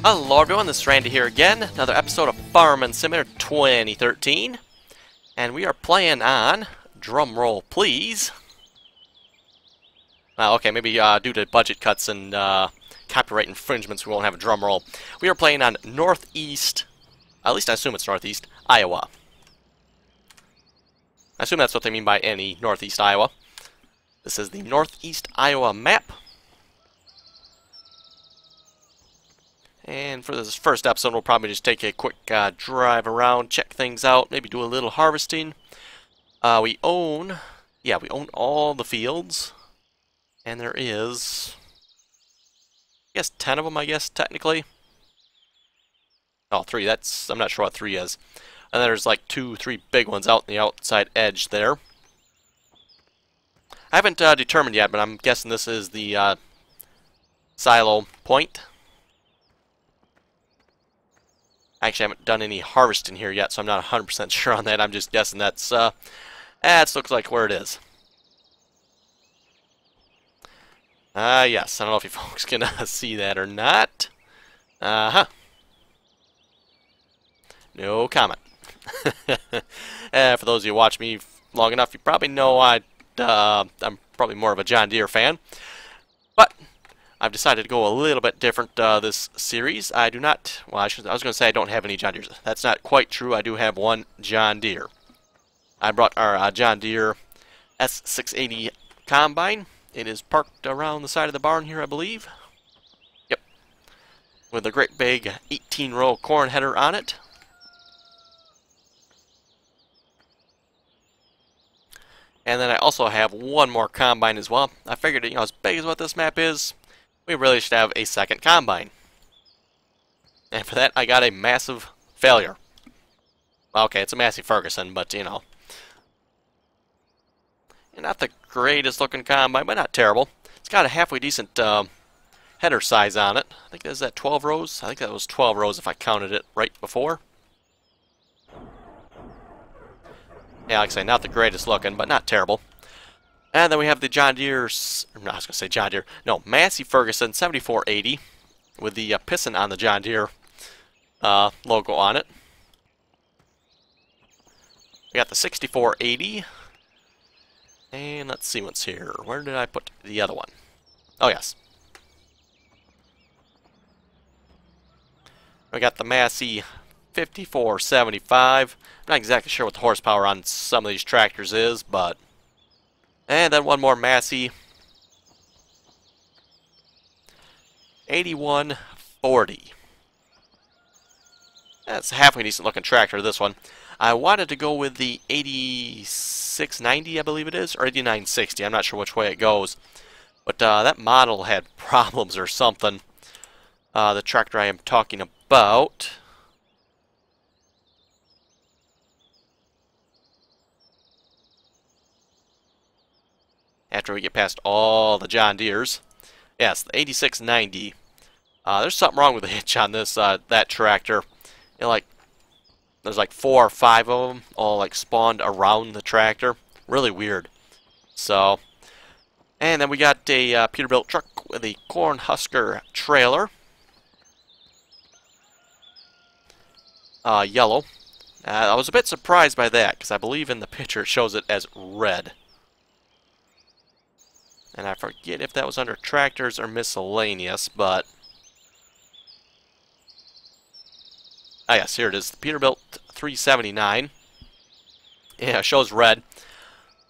Hello everyone, this is Randy here again, another episode of Farming Simulator 2013, and we are playing on, drum roll please, okay, maybe due to budget cuts and copyright infringements we won't have a drum roll. We are playing on Northeast, at least I assume it's Northeast, Iowa. I assume that's what they mean by any Northeast Iowa. This is the Northeast Iowa map. And for this first episode, we'll probably just take a quick drive around, check things out, maybe do a little harvesting. We own all the fields, and there is, I guess, 10 of them, I guess, technically. Oh, 3, I'm not sure what 3 is. And then there's like 2, 3 big ones out in the outside edge there. I haven't determined yet, but I'm guessing this is the silo point. Actually, I haven't done any harvesting here yet, so I'm not 100% sure on that. I'm just guessing that's, that looks like where it is. Yes. I don't know if you folks can see that or not. Uh-huh. No comment. For those of you who watch me long enough, you probably know I'm probably more of a John Deere fan. But I've decided to go a little bit different this series. I do not, well, I was going to say I don't have any John Deeres. That's not quite true. I do have one John Deere. I brought our John Deere S680 combine. It is parked around the side of the barn here, I believe. Yep. With a great big 18-row corn header on it. And then I also have one more combine as well. I figured, you know, as big as what this map is, we really should have a second combine. And for that, I got a massive failure. Okay, it's a Massey Ferguson, but, you know. Not the greatest looking combine, but not terrible. It's got a halfway decent header size on it. I think that's at 12 rows. I think that was 12 rows if I counted it right before. Yeah, like I say, not the greatest looking, but not terrible. And then we have the John Deere, no, I was going to say John Deere, no, Massey Ferguson 7480 with the piston on the John Deere logo on it. We got the 6480, and let's see what's here. Where did I put the other one? Oh, yes. We got the Massey 5475. I'm not exactly sure what the horsepower on some of these tractors is, but... And then one more Massey 8140. That's a halfway decent looking tractor, this one. I wanted to go with the 8690, I believe it is, or 8960. I'm not sure which way it goes. But that model had problems or something. The tractor I am talking about. After we get past all the John Deeres. Yes, the 8690. There's something wrong with the hitch on this that tractor. You know, like, there's like 4 or 5 of them all like spawned around the tractor. Really weird. So, and then we got a Peterbilt truck with a Cornhusker trailer. Yellow. I was a bit surprised by that because I believe in the picture it shows it as red. And I forget if that was under tractors or miscellaneous, but... Ah, yes, here it is. The Peterbilt 379. Yeah, it shows red.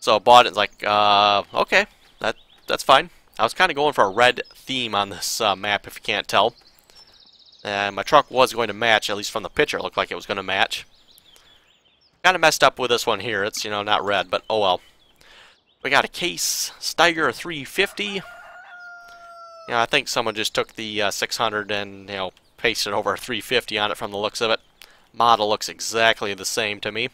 So I bought it, like, okay, that's fine. I was kind of going for a red theme on this map, if you can't tell. And my truck was going to match, at least from the picture, it looked like it was going to match. Kind of messed up with this one here. It's, you know, not red, but oh well. We got a Case Steiger 350. You know, I think someone just took the 600 and, you know, pasted over a 350 on it from the looks of it. Model looks exactly the same to me.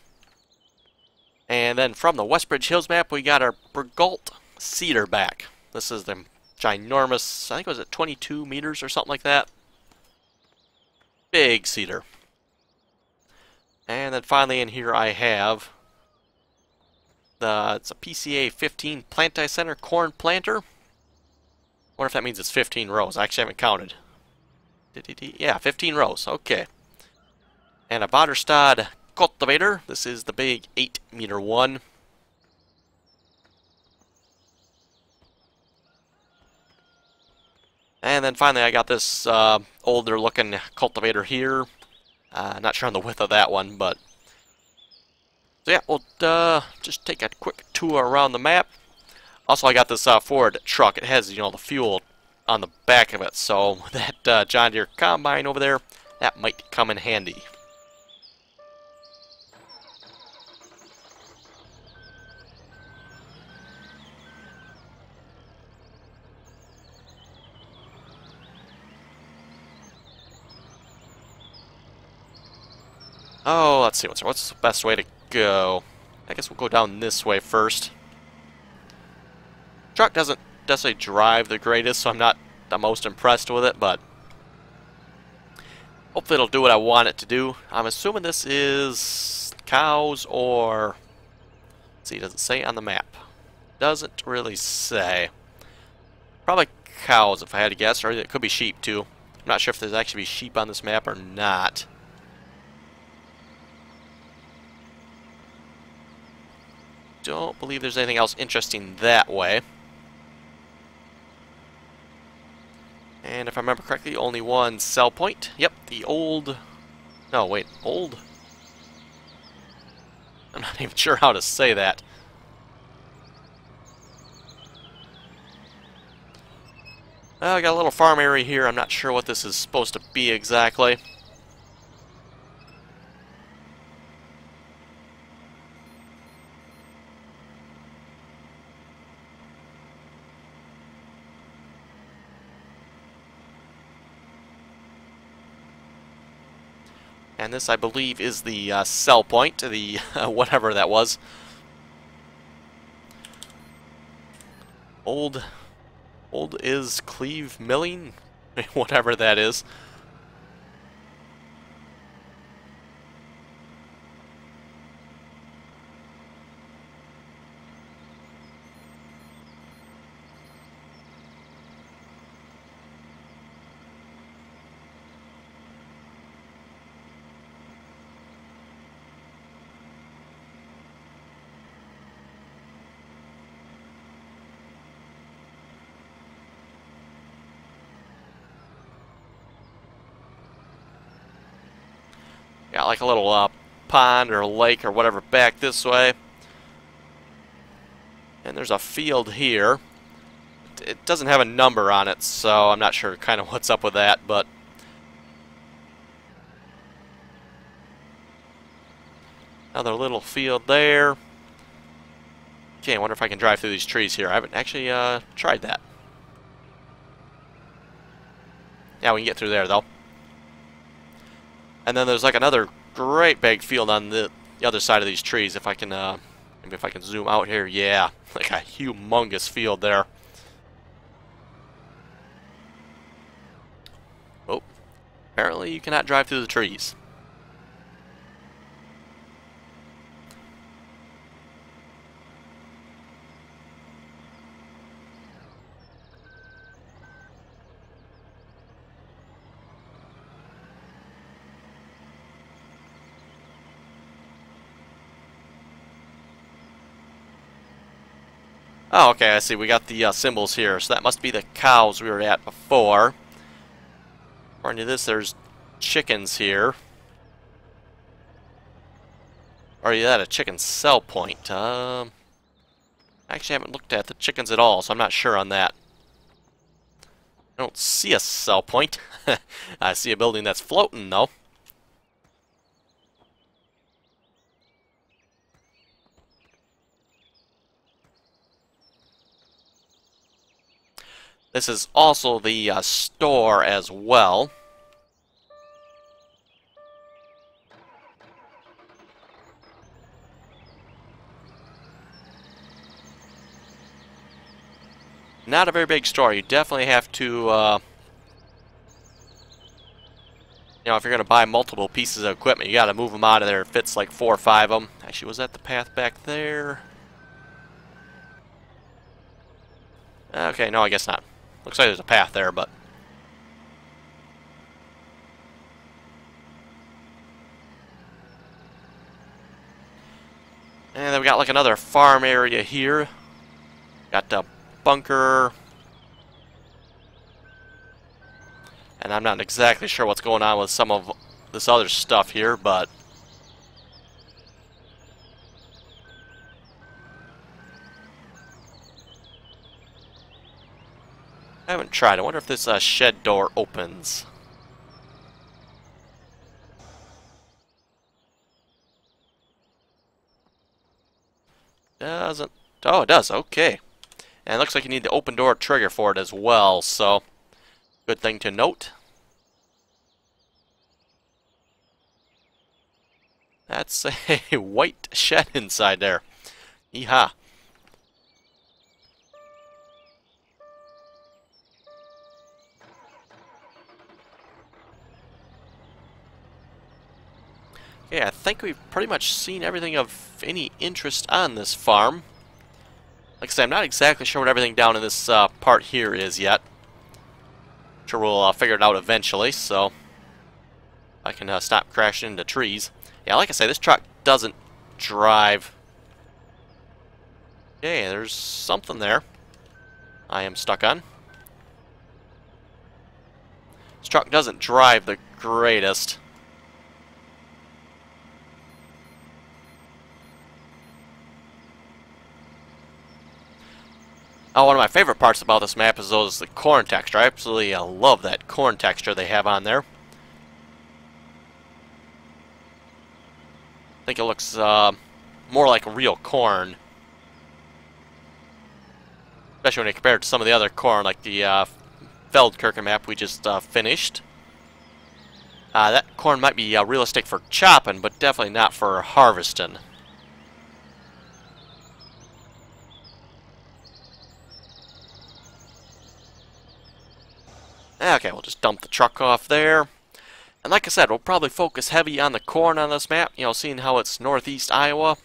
And then from the Westbridge Hills map, we got our Bergault Cedar back. This is the ginormous, I think it was at 22 meters or something like that. Big cedar. And then finally in here I have it's a PCA 15 Planti-Center corn planter. Wonder if that means it's 15 rows. I actually haven't counted. Yeah, 15 rows. Okay. And a Vaderstad cultivator. This is the big 8-meter one. And then finally I got this older looking cultivator here. Not sure on the width of that one, but... So yeah, we'll just take a quick tour around the map. Also, I got this Ford truck. It has, you know, the fuel on the back of it, so that John Deere combine over there, that might come in handy. Oh, let's see, what's the best way to go? I guess we'll go down this way first. Truck doesn't necessarily drive the greatest, so I'm not the most impressed with it, but hopefully it'll do what I want it to do. I'm assuming this is cows or... Let's see, does it say on the map? Doesn't really say. Probably cows if I had to guess, or it could be sheep too. I'm not sure if there's actually sheep on this map or not. Don't believe there's anything else interesting that way. And if I remember correctly, only one sell point. Yep, the old... No, wait, old? I'm not even sure how to say that. I got a little farm area here. I'm not sure what this is supposed to be exactly. And this, I believe, is the sell point, the whatever that was. Old is Cleve Milling? Whatever that is. Got like a little pond or lake or whatever back this way. And there's a field here. It doesn't have a number on it, so I'm not sure kind of what's up with that, but... Another little field there. Okay, I wonder if I can drive through these trees here. I haven't actually tried that. Yeah, we can get through there, though. And then there's like another great big field on the other side of these trees. If I can, maybe if I can zoom out here, yeah, like a humongous field there. Oh, apparently you cannot drive through the trees. Oh, okay, I see. We got the symbols here, so that must be the cows we were at before. According to this, there's chickens here. Or is that a chicken sell point? I actually haven't looked at the chickens at all, so I'm not sure on that. I don't see a sell point. I see a building that's floating, though. This is also the store as well. Not a very big store. You definitely have to, you know, if you're going to buy multiple pieces of equipment, you got to move them out of there. It fits like 4 or 5 of them. Actually, was that the path back there? Okay, no, I guess not. Looks like there's a path there, but... And then we got like another farm area here. Got the bunker. And I'm not exactly sure what's going on with some of this other stuff here, but I haven't tried. I wonder if this shed door opens. Doesn't. Oh, it does. Okay. And it looks like you need the open door trigger for it as well, so good thing to note. That's a white shed inside there. Yeehaw. Okay, I think we've pretty much seen everything of any interest on this farm. Like I said, I'm not exactly sure what everything down in this part here is yet. I'm sure we'll figure it out eventually, so I can stop crashing into trees. Yeah, like I say, this truck doesn't drive. Okay, there's something there I am stuck on. This truck doesn't drive the greatest. Oh, one of my favorite parts about this map is the corn texture. I absolutely love that corn texture they have on there. I think it looks more like real corn. Especially when you compare it to some of the other corn, like the Feldkirchen map we just finished. That corn might be realistic for chopping, but definitely not for harvesting. Okay, we'll just dump the truck off there. And like I said, we'll probably focus heavy on the corn on this map. You know, seeing how it's northeast Iowa.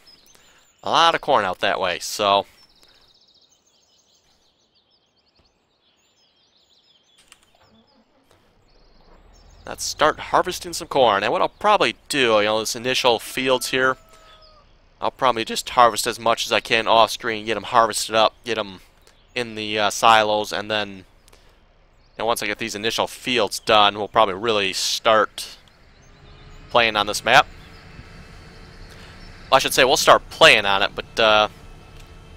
A lot of corn out that way, so let's start harvesting some corn. And what I'll probably do, you know, this initial fields here, I'll probably just harvest as much as I can off screen, get them harvested up, get them in the silos, and then once I get these initial fields done, we'll probably really start playing on this map. Well, I should say we'll start playing on it, but I'm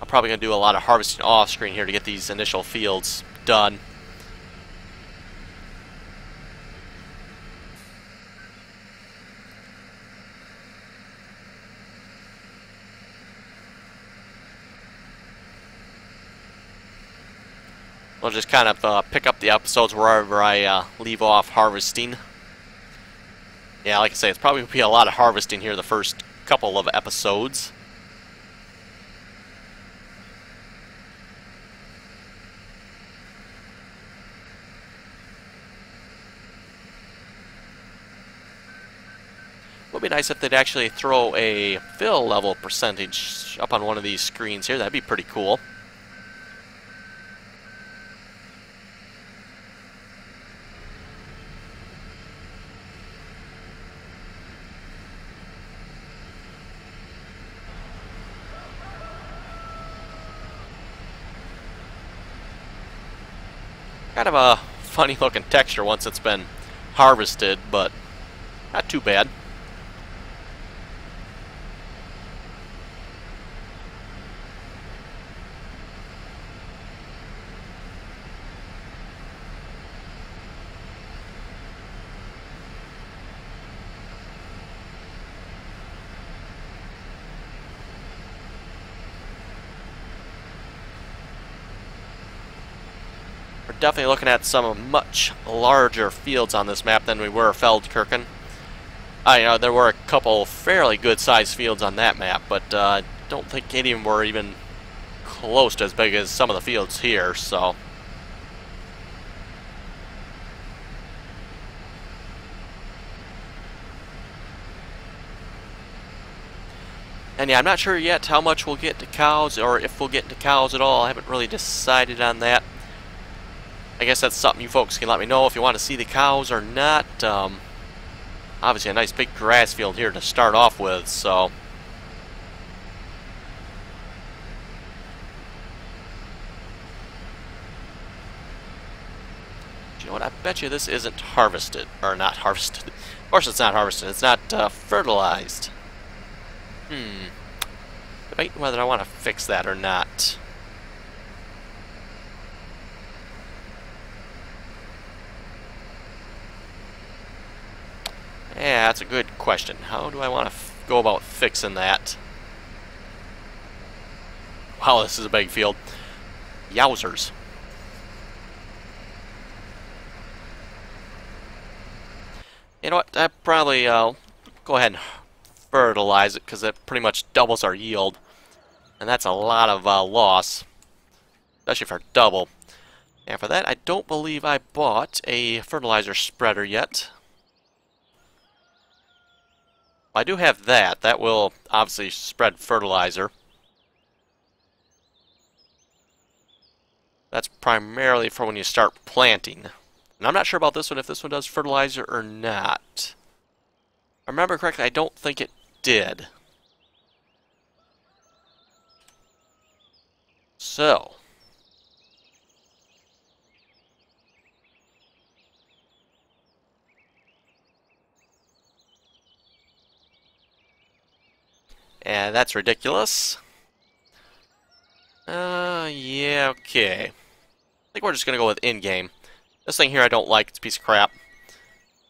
probably going to do a lot of harvesting off screen here to get these initial fields done. We'll just kind of pick up the episodes wherever I leave off harvesting. Yeah, like I say, it's probably going to be a lot of harvesting here the first couple of episodes. It would be nice if they'd actually throw a fill level percentage up on one of these screens here. That'd be pretty cool. Kind of a funny looking texture once it's been harvested, but not too bad. We're definitely looking at some much larger fields on this map than we were Feldkirchen. You know, there were a couple fairly good-sized fields on that map, but I don't think any of them were even close to as big as some of the fields here, so and yeah, I'm not sure yet how much we'll get to cows, or if we'll get into cows at all. I haven't really decided on that. I guess that's something you folks can let me know if you want to see the cows or not. Obviously a nice big grass field here to start off with, so bet you this isn't harvested. Or not harvested. Of course it's not harvested. It's not fertilized. Debating whether I want to fix that or not. Yeah, that's a good question. How do I want to go about fixing that? Wow, this is a big field. Yowzers. You know what? I probably go ahead and fertilize it because that pretty much doubles our yield. And that's a lot of loss. Especially for double. And for that, I don't believe I bought a fertilizer spreader yet. I do have that. That will obviously spread fertilizer. That's primarily for when you start planting. And I'm not sure about this one, if this one does fertilizer or not. If I remember correctly, I don't think it did. So. And that's ridiculous. Yeah, okay. I think we're just going to go with in-game. This thing here I don't like. It's a piece of crap.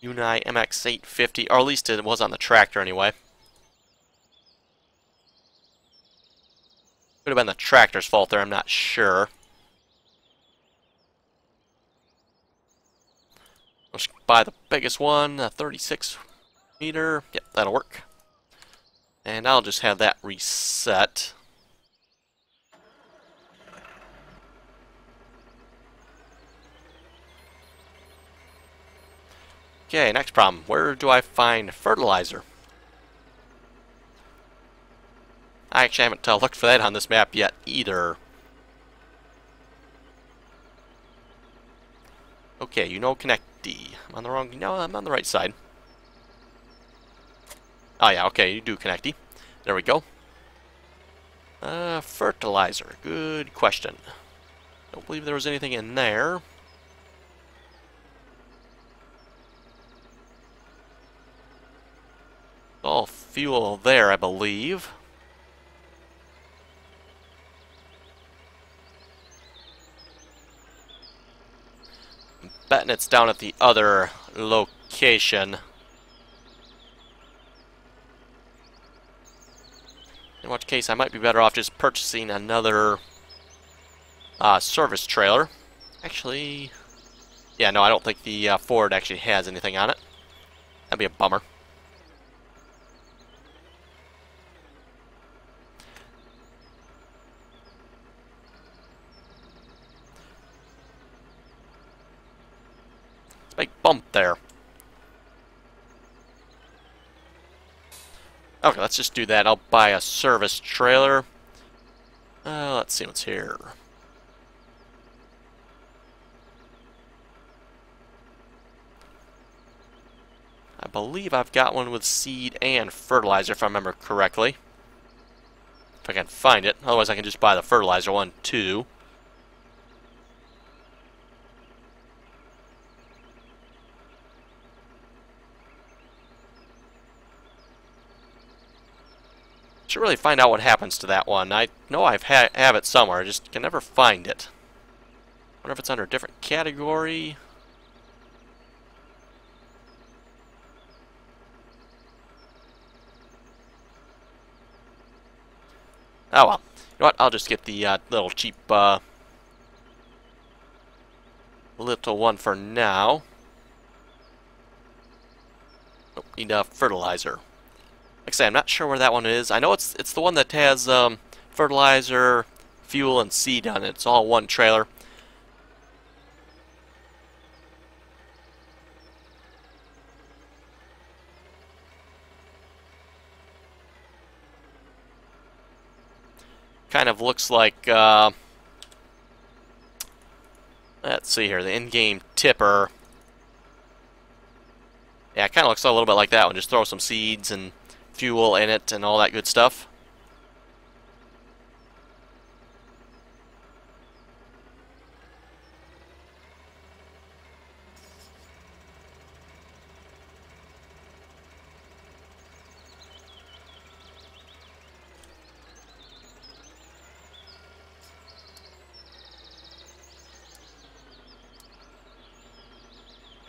Unai MX850, or at least it was on the tractor anyway. Could have been the tractor's fault there, I'm not sure. Let's buy the biggest one, a 36 meter. Yep, that'll work. And I'll just have that reset. Okay, next problem. Where do I find fertilizer? I actually haven't looked for that on this map yet either. Okay, you know Connect D. I'm on the wrong... No, I'm on the right side. Oh yeah, okay, you do Connect D. There we go. Fertilizer. Good question. Don't believe there was anything in there. All fuel there, I believe. I'm betting it's down at the other location. In which case, I might be better off just purchasing another service trailer. Actually, yeah, no, I don't think the Ford actually has anything on it. That'd be a bummer. Big bump there. Okay, let's just do that. I'll buy a service trailer. Let's see what's here. I believe I've got one with seed and fertilizer, if I remember correctly. If I can find it. Otherwise, I can just buy the fertilizer one, too. Should really find out what happens to that one. I know I have it somewhere, I just can never find it. Wonder if it's under a different category. Oh well. You know what? I'll just get the little cheap little one for now. Nope, need fertilizer. Like I say, I'm not sure where that one is. I know it's the one that has fertilizer, fuel, and seed on it. It's all one trailer. Kind of looks like, let's see here, the in-game tipper. Yeah, it kind of looks a little bit like that one. Just throw some seeds and fuel in it and all that good stuff.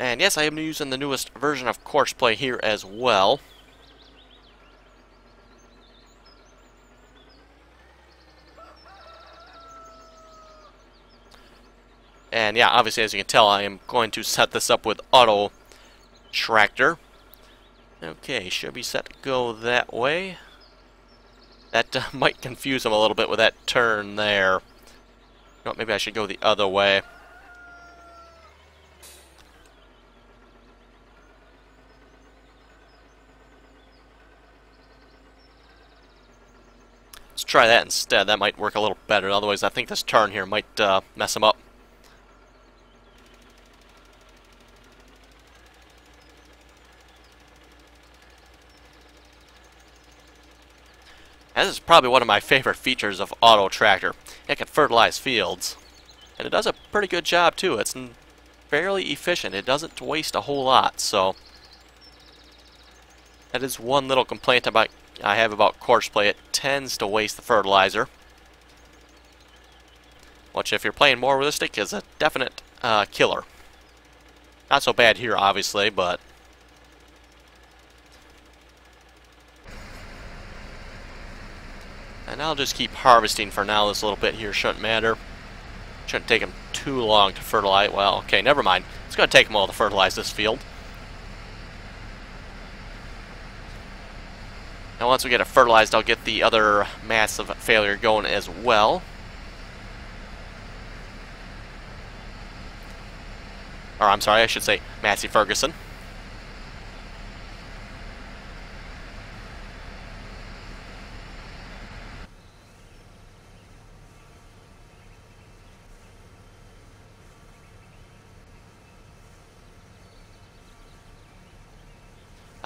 And yes, I am using the newest version of Courseplay here as well. And yeah, obviously, as you can tell, I am going to set this up with Auto Tractor. Okay, should be set to go that way. That might confuse him a little bit with that turn there. You know, maybe I should go the other way. Let's try that instead. That might work a little better. Otherwise, I think this turn here might mess him up. And this is probably one of my favorite features of Auto Tractor. It can fertilize fields. And it does a pretty good job too. It's fairly efficient. It doesn't waste a whole lot, so that is one little complaint I have about Courseplay. It tends to waste the fertilizer, which if you're playing more realistic is a definite killer. Not so bad here, obviously, but and I'll just keep harvesting for now. This little bit here shouldn't matter. Shouldn't take him too long to fertilize. Well, okay, never mind. It's going to take him a while to fertilize this field. Now once we get it fertilized, I'll get the other massive failure going as well. Or I'm sorry, I should say Massey Ferguson.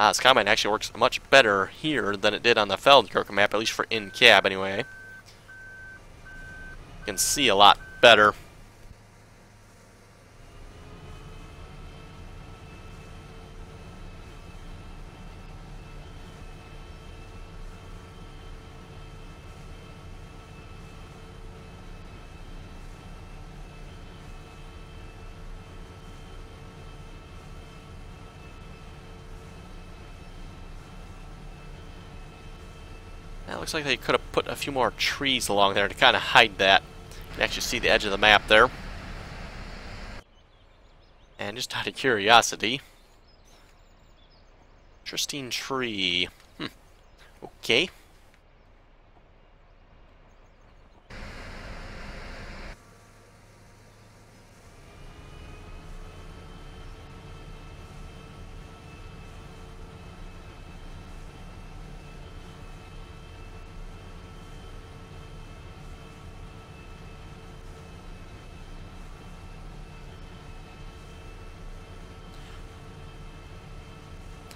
This combine actually works much better here than it did on the Feldenkirchen map, at least for in-cab anyway. You can see a lot better. It looks like they could have put a few more trees along there to kind of hide that. You can actually see the edge of the map there. And just out of curiosity, interesting tree. Okay.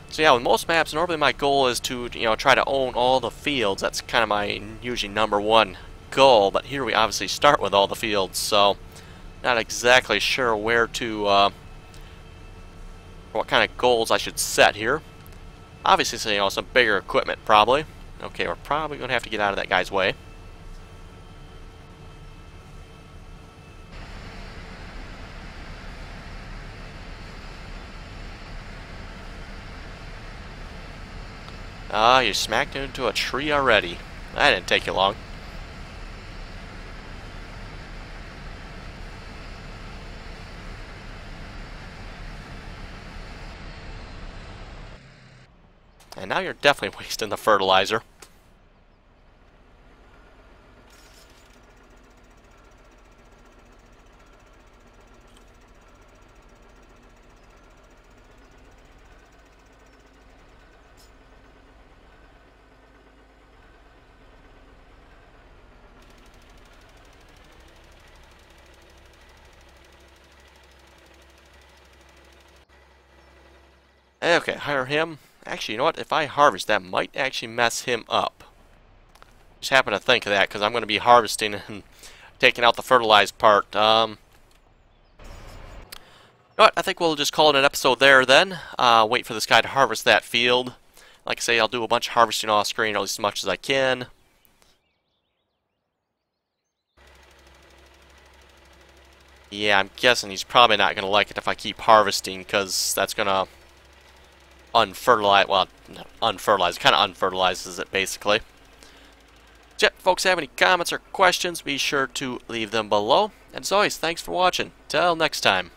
So yeah, with most maps, normally my goal is to, try to own all the fields. That's kind of my usually #1 goal. But here we obviously start with all the fields, so not exactly sure where to, what kind of goals I should set here. Obviously, so, some bigger equipment probably. Okay, we're probably going to have to get out of that guy's way. Ah, you smacked into a tree already. That didn't take you long. And now you're definitely wasting the fertilizer. Okay, hire him. Actually, you know what? If I harvest, that might actually mess him up. Just happen to think of that because I'm going to be harvesting and taking out the fertilized part. You know what? I think we'll just call it an episode there then. Wait for this guy to harvest that field. Like I say, I'll do a bunch of harvesting off screen, or at least as much as I can. Yeah, I'm guessing he's probably not going to like it if I keep harvesting, because that's going to unfertilize, well, not unfertilize, kind of unfertilizes it, basically. So, yeah, folks have any comments or questions, be sure to leave them below. And as always, thanks for watching. Till next time.